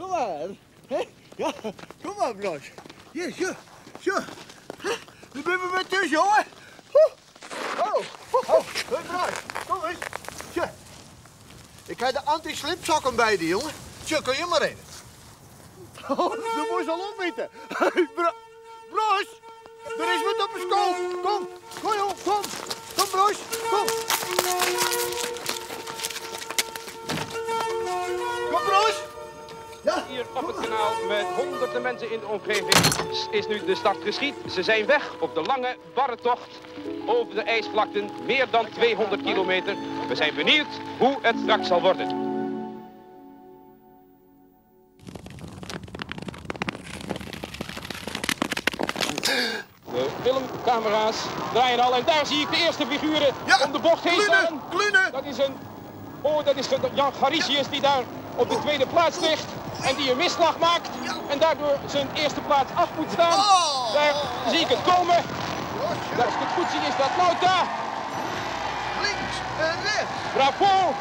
Kom maar. Ja, kom maar, Bros. Hier, zo. Nu ben we weer thuis, jongen. Bros, kom eens. Zo. Ik heb de anti-slipsokken bij die, jongen. Zo, kun je maar in. Dat moest al opweten. Bros, er is wat op de school. Kom, joh, kom. Kom, Bros, kom. Kom, Bros. Ja. Hier op het kanaal met honderden mensen in de omgeving is nu de start geschied. Ze zijn weg op de lange, barre tocht over de ijsvlakten, meer dan 200 kilometer. We zijn benieuwd hoe het straks zal worden. De filmcamera's draaien al en daar zie ik de eerste figuren om de bocht heen staan. Dat is Jan Garicius die daar op de tweede plaats ligt en die een misslag maakt en daardoor zijn eerste plaats af moet staan. Daar zie ik het komen. Als ik het goed zie is dat Nauta. Links en rechts. Bravo.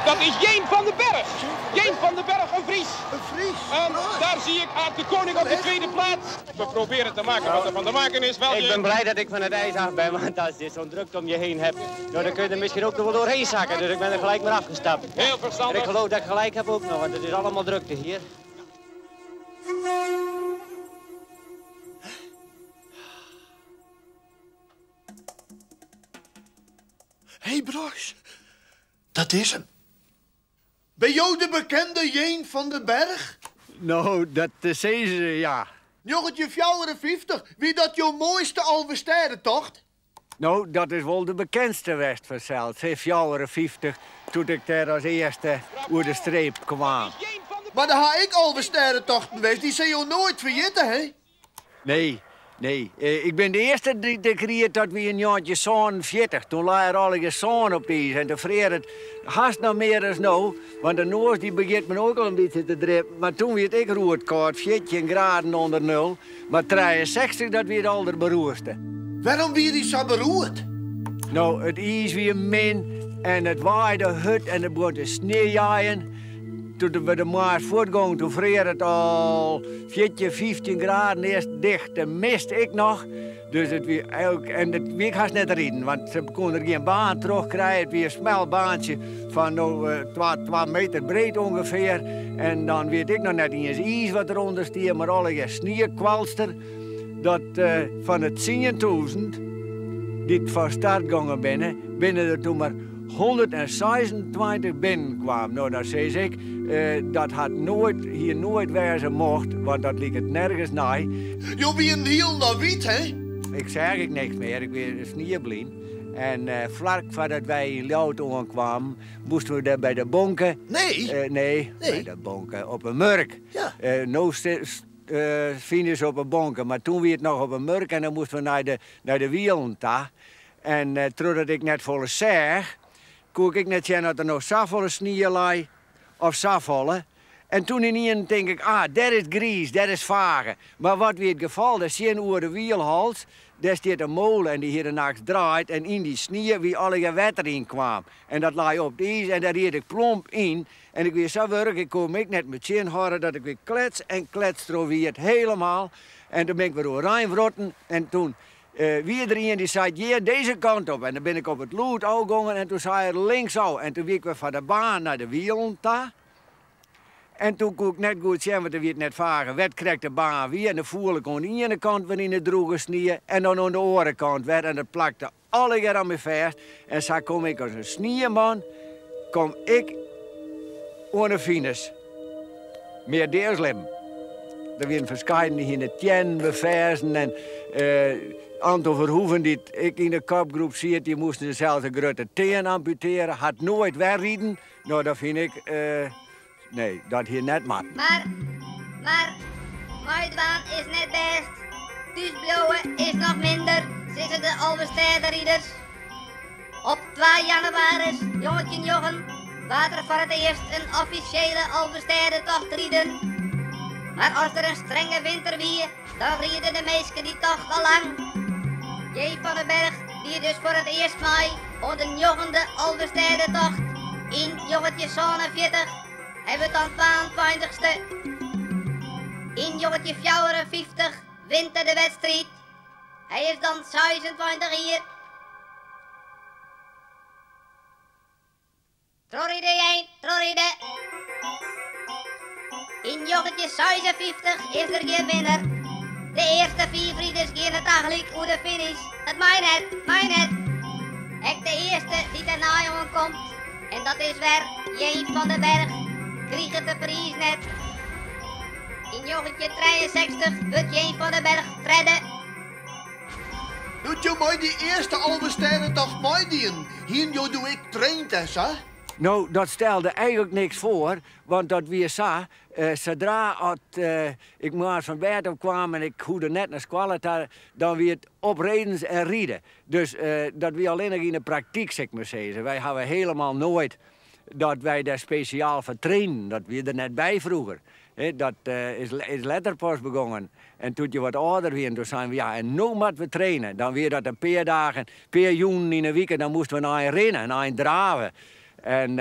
Dat is Jeen van den Berg. Jeen van den Berg, een Fries. Een Fries. En daar zie ik Aad de Koning op de tweede plaats. We proberen te maken wat er van te maken is. Ik ben blij dat ik van het ijs af ben, want als je zo'n drukte om je heen hebt, dan kun je er misschien ook nog wel doorheen zakken. Dus ik ben er gelijk maar afgestapt. Heel verstandig. En ik geloof dat ik gelijk heb ook nog, want het is allemaal drukte hier. Hé, Bros. Dat is hem. Ben jou de bekende Jeen van den Berg? Nou, dat zeggen ze, ja. Jongetje 54, wie dat jouw mooiste Alversterrentocht? Nou, dat is wel de bekendste West vanzelf. 54, toen ik daar als eerste over de streep kwam. Maar dan ga ik Alversterrentochten geweest, die zijn jou nooit vergeten, hè? Nee. Ik ben de eerste die creëert dat we een jaartje 47. Toen lag er al een zon op die en toen vreer het haast nog meer dan nou. Want de noord die begint me ook al een beetje te drippen. Maar toen werd ik roerd koud, 14 graden onder nul. Maar 63, dat werd al de beroerste. Waarom weer die zo beroerd? Nou, het is weer min en het waaide hut en het begon te sneeuwen. Toen we de maart voortgingen, toen vreer het al 14, 15 graden eerst dicht. En mist ik nog. Dus het weer, en het week gaat net rijden, want ze konden er geen baan terugkrijgen. Het weer een smal baantje van 12 meter breed ongeveer. En dan weet ik nog net niet eens ijs wat eronder stier, maar alle sneeuwkwalster. Dat van het 10.000 die van start gingen binnen er toen maar 126 binnenkwamen. Nou, dan zei ik, dat had hier nooit wezen mocht, want dat liep het nergens naar. Je wie een heel naar wiet, hè? Ik zeg ik niks meer, ik weer sneeuwblind. En vlak voordat wij in Ljouwt aankwamen, moesten we daar bij de bonken. Nee, bij de bonken, op een murk. Ja. Vinden ze op een bonken, maar toen weer het nog op een murk en dan moesten we naar de wielen daar. En totdat ik net volle zeg, kon ik net zien dat er nog zoveel sneeuw lag of zoveel. En toen in één denk ik, dat is gries, dat is varen. Maar wat weer het geval, dat zien over de wielhals, daar staat een molen en die hier nachts draait en in die sneeuw wie alle water in kwam. En dat lag op de ijs en daar reed ik plomp in. En ik weer zo werk, ik kom ik net met zin horen dat ik weer klets weer het helemaal. En toen ben ik weer oranje vrotten en toen wie er een die zei, ja, deze kant op. En dan ben ik op het lood gegaan en toen zei hij linksaf. En toen week we van de baan naar de wielen daar. En toen kon ik net goed zien, want er werd net varen. Werd kreeg de baan weer en dan voelde ik aan de ene kant weer in de droge sneeuw en dan aan de andere kant weer. En dat plakte alle keer aan me vast. En zo kom ik als een sneeuwman, kom ik aan de finish. Meer deerslim. Er werden verschillende in de tien beversen en Anton Verhoeven, die ik in de kopgroep zie, die moesten zelfs een grote teen amputeren. Had nooit wegrijden. Nou, dat vind ik, nee, dat hier net mat. Maar, uitwaan is net best. Thuisblouwen is nog minder, zeggen de Alversterrenrieders. Op 2 januari, jongetje Jochen, water voor het eerst een officiële Alversterrentocht rieden. Maar als er een strenge winter wie, dan rieden de meesten die tocht al lang. J. van den Berg, die dus voor het eerst mij op de jochende Alversterrentocht in jongetje 47 hebben we dan 22ste Jongetje 54 wint de wedstrijd. Hij is dan 26 hier. Troride 1, Troride. In Jongetje 56 is er geen winnaar. De eerste 4 rieders gaan het eigenlijk hoe de finish. Het mijn net. Ik de eerste die daarna jongen komt. En dat is weer Jeen van den Berg. Krijgt het de prijs net. In Jongetje 63 wordt Jeen van den Berg redden. Doet je mij die eerste Alverstijden toch mooi dienen? Hier doe ik traintest, hè? Nou, dat stelde eigenlijk niks voor, want dat weer zo, zodra ik maar van bed op kwam en ik hoorde net naar school, dan weer het opredens en rieden. Dus dat we alleen nog in de praktijk, zeg maar zeggen. Wij hebben helemaal nooit dat wij daar speciaal voor trainen, dat we er net bij vroeger. Dat is letterpas begonnen. En toen je wat ouder werd, toen zijn we, ja, en nu moeten we trainen. Dan weer dat een paar dagen, per joen in een week, dan moesten we naar een rennen en naar een draven. En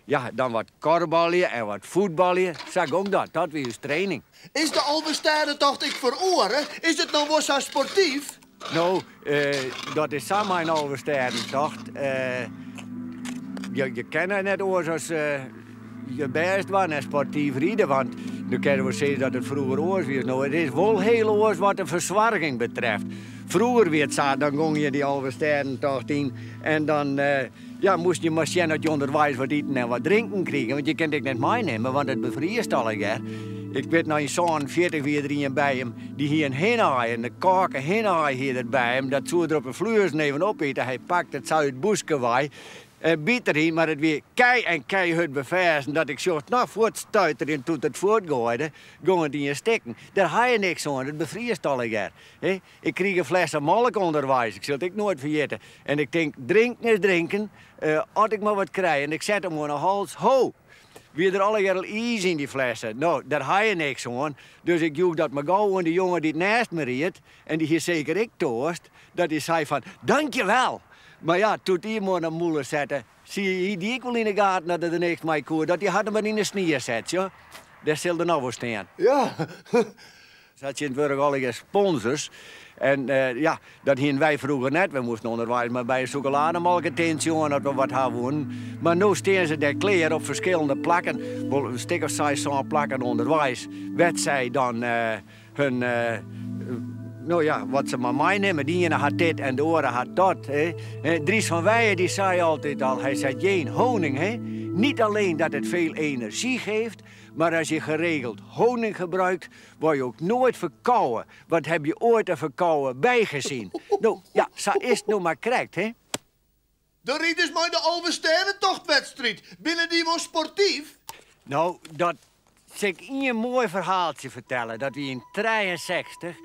ja, dan wat korballen en wat voetballen. Zeg ook dat was dus training. Is de Alverstijdentocht ik voor oren? Is het nou wel zo sportief? Nou, dat is zo mijn Alverstijdentocht. Je kent het net oor zoals je best was en sportief rieden. Want nu kunnen we zeggen dat het vroeger oors was. Nou, het is wel heel oors wat de verzwarging betreft. Vroeger werd zo, dan ging je die Alverstijdentocht in en dan ja, moest je maar zien dat je onderwijs wat eten en wat drinken krijgen. Want je kunt het niet meenemen, want het bevriest al een keer. Ik weet nog een zo'n 40 weer erin bij hem, die hier een henhaai en de kaken henhaai hier erbij hem. Dat zou er op een vlees nemen opeten. Hij pakt het zou het boeske waai. Biedt erin, maar het weer keihard beversen dat ik zo nog voortstuiter en toen het voortgooide, ging het in je stikken. Daar ga je niks aan, het bevriest al een keer. Ik kreeg een fles melk onderwijs, ik zal het nooit vergeten. En ik denk, drinken is drinken, als ik maar wat krijg. En ik zet hem aan de hals, ho! Wie er alle keer ijs in die flessen. Nou, daar ga je niks aan. Dus ik joeg dat me gauw aan de jongen die het naast me reed, en die hier zeker ik toost, dat hij zei van, dankjewel! Maar ja, toen die maar een moeder zetten, zie je die ik wel in de gaten dat er niks mee kon. Dat die hadden maar in de sneeuw zet, ja. Daar zullen nou wel staan. Ja. Zat je in het werk alle sponsors. En ja, dat hingen wij vroeger net. We moesten onderwijs maar bij een chocolademelkententje dat we wat hadden. Maar nu staan ze daar kleren op verschillende plakken. Een stuk of 6 zo'n plakken onderwijs. Werd zij dan hun... nou ja, wat ze maar meenemen, die ene had dit en de andere had dat. Dries van Weijen die zei altijd al, hij zei, Jeen, honing, niet alleen dat het veel energie geeft, maar als je geregeld honing gebruikt, word je ook nooit verkouden. Wat heb je ooit een verkouden bijgezien? Nou, ja, zo is het nou maar correct, hè? De rieders maar de Alverstijdentochtwedstrijd. Binnen die was sportief? Nou, dat zal ik je een mooi verhaaltje vertellen. Dat we in 63...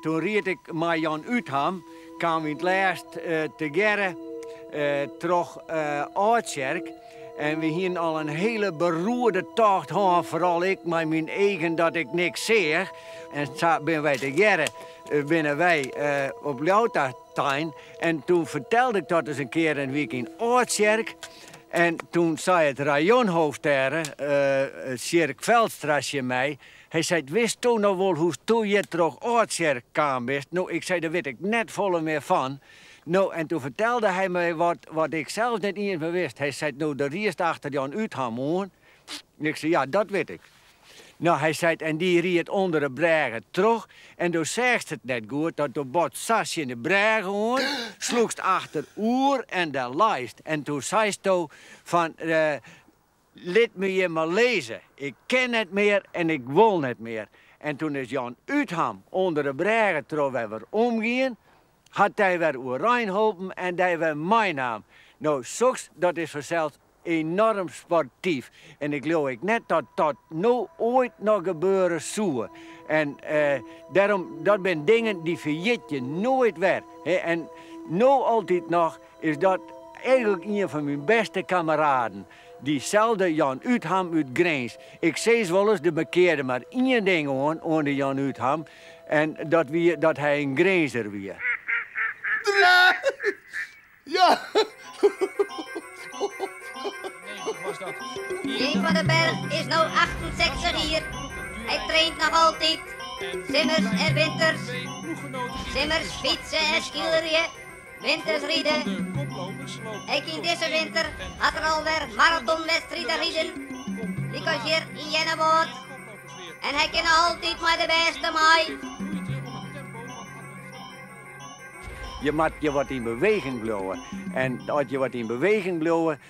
toen reed ik met Jan Utham, kwamen we in het laatst te Gerre, terug Oudkerk. En we hadden al een hele beroerde tocht gehad, vooral ik met mijn eigen dat ik niks zeg. En zo ben wij te Gerre, binnen wij op Ljouwtuin. En toen vertelde ik dat eens een keer een week in Oudkerk. En toen zei het rajonhoofd daar, Sjerk Veldstrasje mij. Hij zei, wist toen nog wel hoe toen je terug Oudkerk kwam bent? Nou, ik zei, daar weet ik net volle meer van. Nou, en toen vertelde hij mij wat ik zelf net niet meer wist. Hij zei, nou, de riest achter Jan Utham hoor. Ik zei, ja, dat weet ik. Nou, hij zei, en die riet onder de bregen terug. En toen zegt het net goed, dat de bot sasje in de bregen hoor. Sloegst achter oer en de lijst. En toen zei ze van... Laat me je maar lezen. Ik ken het meer en ik wil het meer. En toen is Jan Utham onder de bregen terwijl wij weer omgingen, had hij weer Oranje geholpen en hij weer mijn naam. Nou, zoals dat is vanzelf enorm sportief. En ik geloof net dat nou ooit nog gebeuren zou. En daarom, dat zijn dingen die vergeet je nooit weer. En nou altijd nog is dat eigenlijk een van mijn beste kameraden. Diezelfde Jan Utham uit Grens. Ik zei wel eens, de bekeerde maar één ding aan de Jan Utham. En dat hij een Grenzer weer. Ja. Jeen van den Berg is nou 68 hier. Hij traint nog altijd. Zimmers en winters. Zimmers fietsen en skileriën. Winters rieden. Ik in deze winter had er alweer marathonwedstrijden rieden. Die was hier in Jenneboot. En hij kan altijd maar de beste mij. Je moet je wat in beweging blijven. En als je wat in beweging blijft,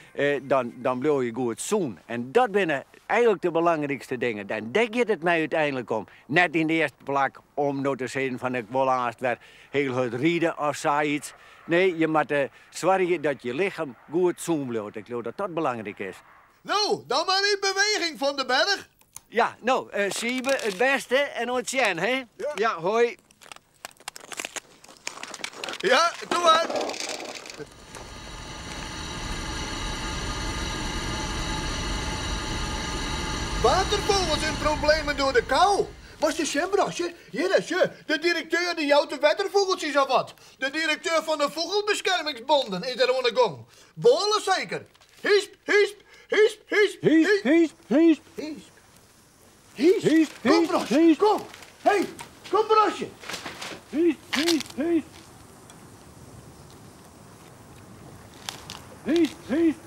dan blijf je goed zoen. En dat zijn eigenlijk de belangrijkste dingen. Dan denk je het mij uiteindelijk om. Net in de eerste plek om nou te zeggen van ik wil haast weer heel goed rieden of zoiets. Nee, je moet zorgen dat je lichaam goed zoen blijft. Ik geloof dat dat belangrijk is. Nou, dan maar in beweging van de berg. Ja, nou, Siebe, het beste en ontzettend, hè? Ja, hoi. Ja, doe maar. Watervogels in problemen door de kou. Was je Sembrasje? Ja, dat is je. De directeur die jouwt de watervogeltjes of wat. De directeur van de Vogelbeschermingsbonden is er aan de gang. Bolen zeker. Hiesp, hiesp, hiesp, hiesp, hiesp, hiesp, hiesp. Hiesp. Hiesp. Kom, Brasje, kom. Hé, kom, Brasje. Hiesp, hiesp, hiesp. Hiesp, hiesp.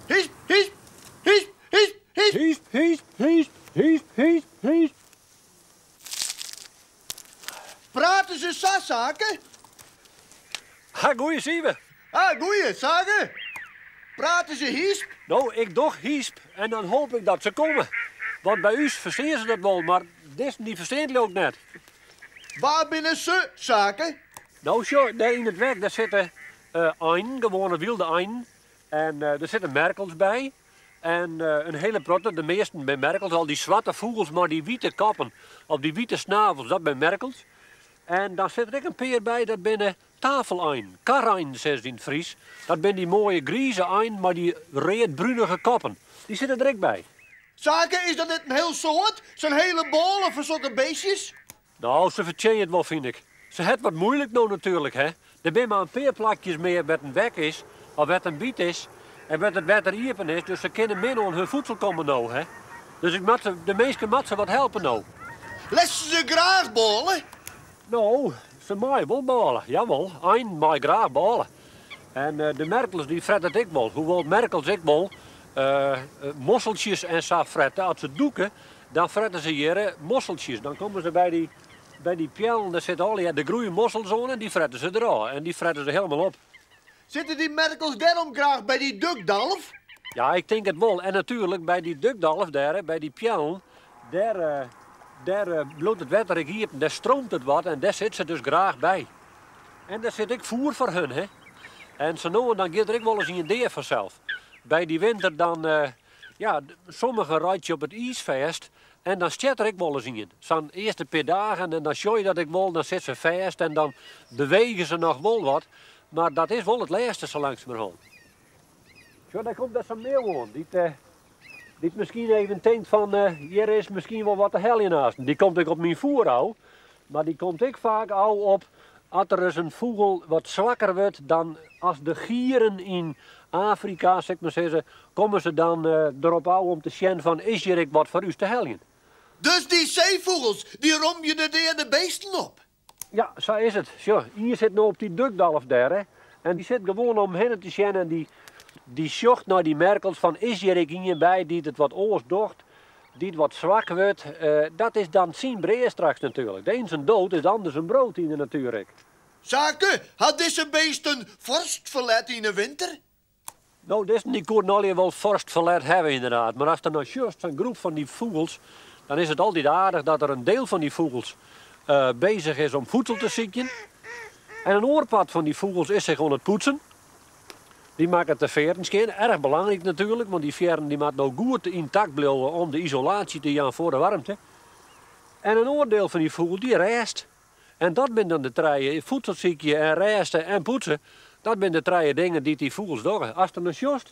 Hiesp, hiesp, hiesp, hiesp, hiesp. Hiesp, hiesp, hiesp, hiesp, hiesp, hiesp. Praten ze zaken? Ha, goeie Siebe. Ah, goeie, zaken. Praten ze hiesp? Nou, ik doch hiesp en dan hoop ik dat ze komen. Want bij u verstaan ze dat wel, maar deze die verstaan het ook net. Waar binnen ze zaken? Nou, zo, daar in het werk daar zitten eenden, gewone wilde eenden. En er zitten merkels bij. En een hele protte, de meesten bij merkels, al die zwarte vogels, maar die witte kappen, of die witte snavels, dat bij merkels. En dan zit er ook een peer bij, dat binnen tafelein, karein, zegt in het Fries. Dat ben die mooie grieze eind, maar die reet-brunige kappen. Die zitten er ook bij. Zaken, is dat net een heel soort? Zo'n hele bol of zulke beestjes? Nou, ze vertjennen het wel, vind ik. Ze het wat moeilijk nou natuurlijk, hè. Er zijn maar een paar plakjes meer wat een wek is, of wat een biet is, en wat het water iepen is, dus ze kunnen min aan hun voedsel komen nou, hè. Dus de meesten moeten ze wat helpen nou. Lessen ze graag bollen? Nou, ze maaien wel ballen, jawel. Een maai graag ballen. En de merkels die fretten het ik wel. Hoewel merkels ik wel mosseltjes en zo fretten. Als ze doeken, dan fretten ze hier mosseltjes. Dan komen ze bij die pjellen, daar zitten al de groeie mossels aan en die fretten ze eraan. En die fretten ze helemaal op. Zitten die merkels daarom graag bij die dukdalf? Ja, ik denk het wel. En natuurlijk bij die dukdalf daar, bij die pjellen, daar bloedt het water hier, daar stroomt het wat en daar zit ze dus graag bij. En daar zit ik voer voor hun, hè. En zo nou en dan gaat er ook wel eens een idee vanzelf. Bij die winter dan, sommigen rijdt je op het ijsvest en dan zit er ook wel eens in. Zo'n eerste paar dagen en dan zie je dat ik wel, dan zit ze vast en dan bewegen ze nog wel wat. Maar dat is wel het laatste zo langzamerhand. Zo, daar komt dat zo'n meeuw aan. Die misschien even denkt van, hier is misschien wel wat te hel in naast. Die komt ik op mijn voerhouw, maar die komt ik vaak al op als er eens een vogel wat zwakker wordt dan als de gieren in Afrika, zeg maar zeggen, komen ze dan erop aan om te zien van, is hier wat voor u te heljen? Dus die zeevogels, die rom je de beesten op? Ja, zo is het. Zo, hier zit nou op die dukdalf daar, hè. En die zit gewoon omheen te zien en die zocht naar die merkels van, is hier iemand bij die het wat oors docht, die het wat zwak wordt. Dat is dan zien breed straks natuurlijk. De een zijn dood is de ander zijn brood in de natuurlijk. Zaken, had deze beesten vorstverlet in de winter? Nou, die kon al wel vorstverlet hebben inderdaad. Maar als er nou juist zo'n groep van die vogels, dan is het altijd aardig dat er een deel van die vogels bezig is om voedsel te zoeken. En een oorpad van die vogels is zich aan het poetsen. Die maken de veren scheren. Erg belangrijk natuurlijk, want die veren die moeten nou goed intact blijven om de isolatie te gaan voor de warmte. En een oordeel van die vogel die reist. En dat zijn dan de treien, voedsel zoeken en resten en poetsen. Dat zijn de treien dingen die vogels doen. Als er een sjost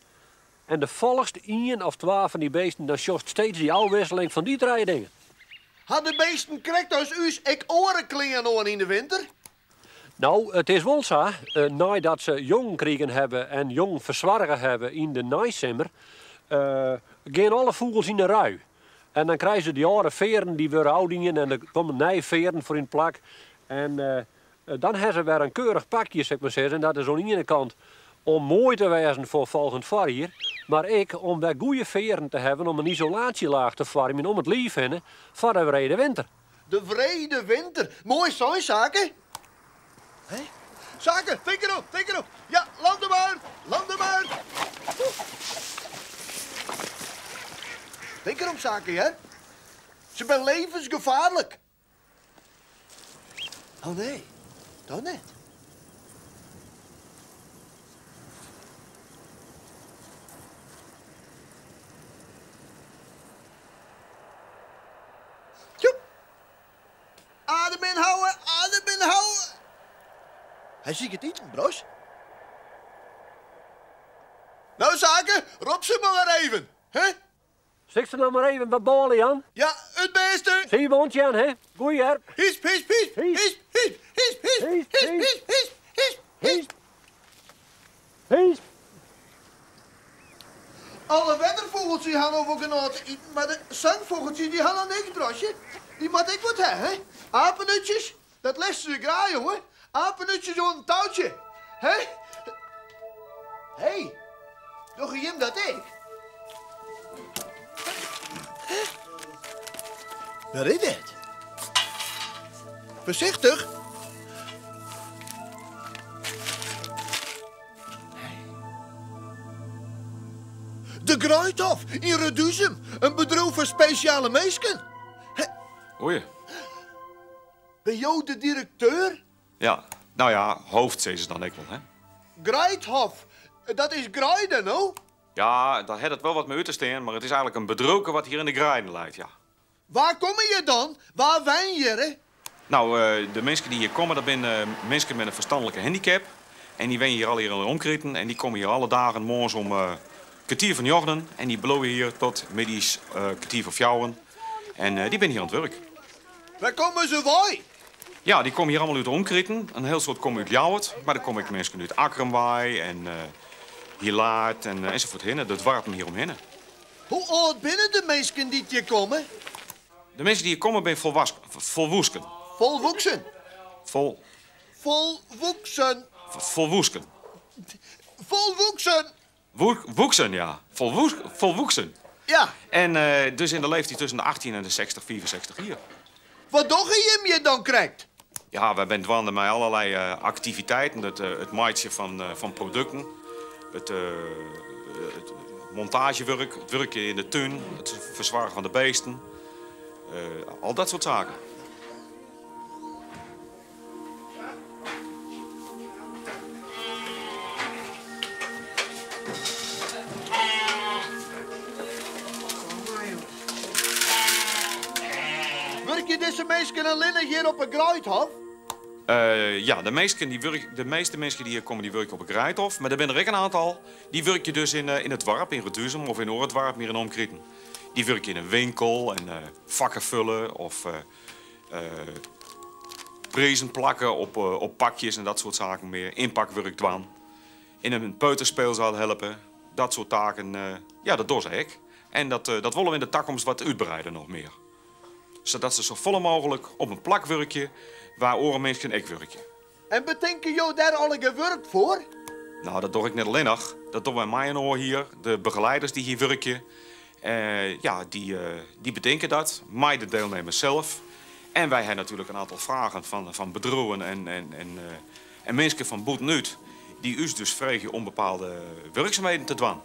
en de volgst 1 of 2 van die beesten, dan sjost steeds die afwisseling van die treien dingen. Had de beesten krijgt als u's ik oren klingen in de winter? Nou, het is wel zo, nadat ze jong kriegen hebben en jong verzwargen hebben in de naaisimmer, gaan alle vogels in de rui. En dan krijgen ze die oude veren, die worden oudingen en er komen nieuwe veren voor in het plak. En dan hebben ze weer een keurig pakje, zeg maar zeggen. En dat is aan de ene kant om mooi te wezen voor volgend jaar, maar ik om weer goede veren te hebben, om een isolatielaag te vormen, om het lief hebben voor de vrede winter. De vrede winter. Mooi zo, Zaken. Hé? Zaken, tik erop. Ja, land hem maar. Tik erop, Zaken, hè? Ze zijn levensgevaarlijk. Oh nee, dat niet. Tjoep. Adem inhouden. Hij ziet het niet, Bros. Nou, Zaken, roep ze maar even, hè? Zeg ze nou maar even wat ballen, Jan. Ja, het beste. Zie je bond, Jan, hè? Goeie her. Hies. Alle weddervogeltjes gaan over genoten eten, maar de zangvogeltjes die gaan dan niks, Brosje. Die moet ik wat hebben, hè? Apenutjes, dat lessen ze graag, jongen. Apenutjes op een touwtje, hè? Hé, doe je hem dat ik? Wat is dit? Voorzichtig. De Gruithof in Reduzem. Een bedrijf voor speciale meisken. Oei. Ben jij de directeur? Ja, nou ja, hoofd zei ze dan ook wel, hè? Gruithof. Dat is Gruiden, no? Ja, daar had het wel wat mee uit te staan, maar het is eigenlijk een bedroken wat hier in de Grijden leidt, ja. Waar kom je dan? Waar wijn je, hè? Nou, de mensen die hier komen, dat zijn mensen met een verstandelijke handicap. En die wonen hier al hier in de omkreten en die komen hier alle dagen morgens om kwartier van jochten. En die blowen hier tot middags kwartier van fjouwen. En die ben hier aan het werk. Waar komen ze wij? Ja, die komen hier allemaal uit de omkreten. Een heel soort komen uit Ljouwert, maar dan komen ook mensen uit Akkerenwaai en Hilaard en enzovoort heen. Dat warpen hier omheen. Hoe oud binnen de mensen die hier komen? De mensen die hier komen zijn volwoesken. Volwoeksen. Volwoesken. Volwoeksen. Woeksen, ja. Volwoeksen. Ja. En dus in de leeftijd tussen de 18 en de 60, 64 hier. Wat doe je hem je dan krijgt? Ja, wij zijn dwanden met allerlei activiteiten. Het maaitje van producten. Het montagewerk, het werkje in de tuin, het verzwaren van de beesten. Al dat soort zaken. Werk je deze mensen alleen hier op een Gruithof? Ja, de meeste mensen die hier komen, die werken op een Gruithof. Maar er zijn er ook een aantal, die werken dus in het Warp, in Reduzem of in Oortwarp, meer in Omkritten. Die werken in een winkel en vakken vullen of prezen plakken op pakjes en dat soort zaken meer. Inpakwerk doen. In een peuterspeelzaal helpen. Dat soort taken, ja, dat doen ze ik. En dat willen we in de toekomst wat uitbreiden nog meer. Zodat ze zo vol mogelijk op een plakwerkje waar orenmensen ook werken. En bedenken jou daar al gewerkt voor? Nou, dat doe ik net alleen nog. Dat doen wij mij en oor hier, de begeleiders die hier werken. Ja, die bedenken dat, mij de deelnemers zelf. En wij hebben natuurlijk een aantal vragen van bedrijven en mensen van boeten uit, die u dus vragen om bepaalde werkzaamheden te doen.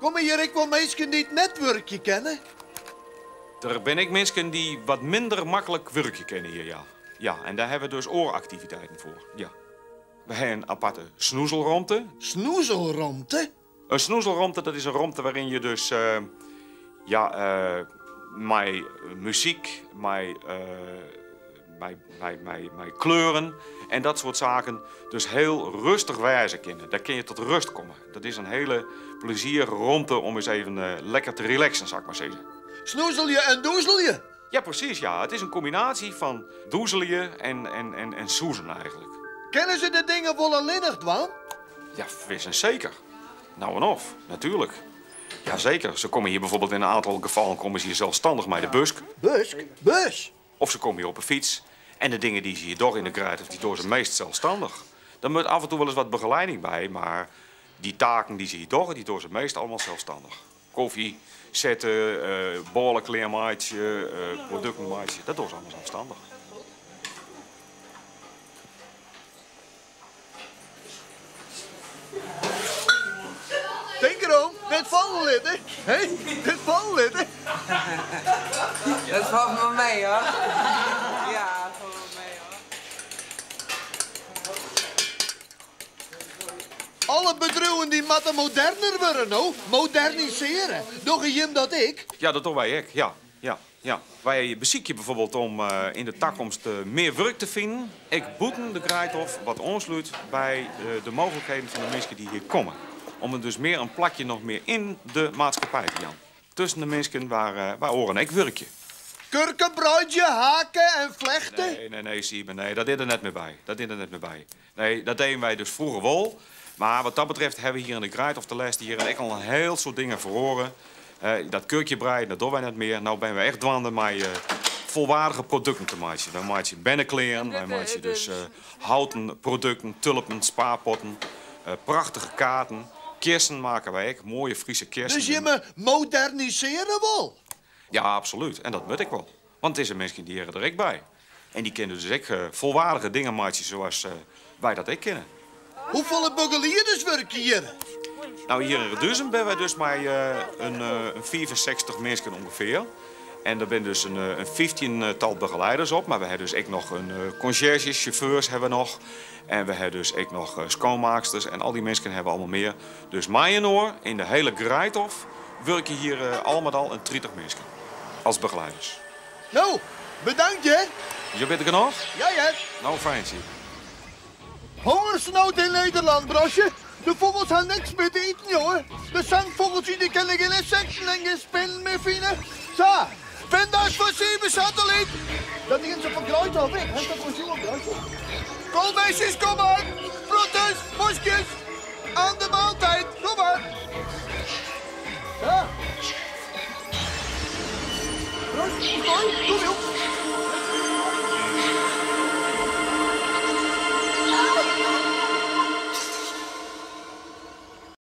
Kom hier ik wel mensen die het netwerkje kennen? Er ben ik mensen die wat minder makkelijk werkje kennen hier, ja. Ja, en daar hebben we dus ooractiviteiten voor, ja. We hebben een aparte snoezelromte. Snoezelromte? Een snoezelromte, dat is een romte waarin je dus... met muziek, met kleuren en dat soort zaken dus heel rustig wijzen kunnen. Daar kun je tot rust komen. Dat is een hele plezierige romte om eens even lekker te relaxen, zou ik maar zeggen. Snoezel je en doezel je? Ja, precies, ja. Het is een combinatie van doezelen en soezen eigenlijk. Kennen ze de dingen wel alleen Dwan? Ja, wist en zeker. Nou en of, natuurlijk. Jazeker, ze komen hier bijvoorbeeld in een aantal gevallen komen ze hier zelfstandig met de busk. Bus? Of ze komen hier op een fiets. En de dingen die ze hier door in de kruid, die door ze meest zelfstandig. Daar moet af en toe wel eens wat begeleiding bij, maar die taken die ze hier door, die door ze meest allemaal zelfstandig. Koffie, zetten, bollen, kleermaatje, productenmaatje, dat doen ze allemaal zelfstandig. Denk erom, dit vallen litten. Hé, dit vallen litten. Dat valt me mee, hoor. Ja, dat valt me mee, hoor. Alle bedrijven die moeten moderner worden, nou. Moderniseren. Nog je dat ik? Ja, dat doen wij ook, ja. Wij bezieken bijvoorbeeld om in de toekomst meer werk te vinden. Ik boeten de Kruidhof wat aansluit bij de mogelijkheden van de mensen die hier komen. Om er dus meer een plakje nog meer in de maatschappij te gaan. Tussen de mensen waar oren ik werkje. Kurken, broodje, haken en vlechten? Nee, zie je, nee, dat deed er net meer bij. Nee, dat deden wij dus vroeger wel. Maar wat dat betreft hebben we hier in de Kruidhof de les hier en al een heel soort dingen verloren. Dat kurkje breien, dat doen wij net meer. Nou ben we echt dwanden met volwaardige producten te maken. Dan maak je bennenkleren, dan maak je dus houten producten, tulpen, spaarpotten, prachtige kaarten. Kersen maken wij ook, mooie Friese kersen. Dus je me moderniseren wil? Ja, absoluut. En dat moet ik wel. Want het is een mensen die er ook bij. En die kennen dus ook volwaardige dingen maken zoals wij dat ook kennen. Hoeveel begeleiders werken hier? Nou, hier in Reduzem ben wij dus maar een 64 mensen ongeveer. En er zijn dus een 15-tal begeleiders op. Maar we hebben dus ook nog een conciërges, chauffeurs hebben we nog. En we hebben dus ook nog schoonmaaksters en al die mensen hebben allemaal meer. Dus mij in de hele Kruidhof werken hier al met al een 30 mensen als begeleiders. Nou, bedankt je. Je bent er nog? Ja. Nou, fijn zie. Hongersnood in Nederland, brosje. De vogels gaan niks meer te eten, jongen. De zangvogeltjes die kennen geen insecten en geen spinnen meer vinden. Zo, vandaag voor 7 satelliet. Dat ding is op een kruid al weg. Hij staat voor 7 kruid. Koolmeisjes, kom maar. Brotters, mosjes. Aan de maaltijd, kom maar. Ja. Brosje, kom op.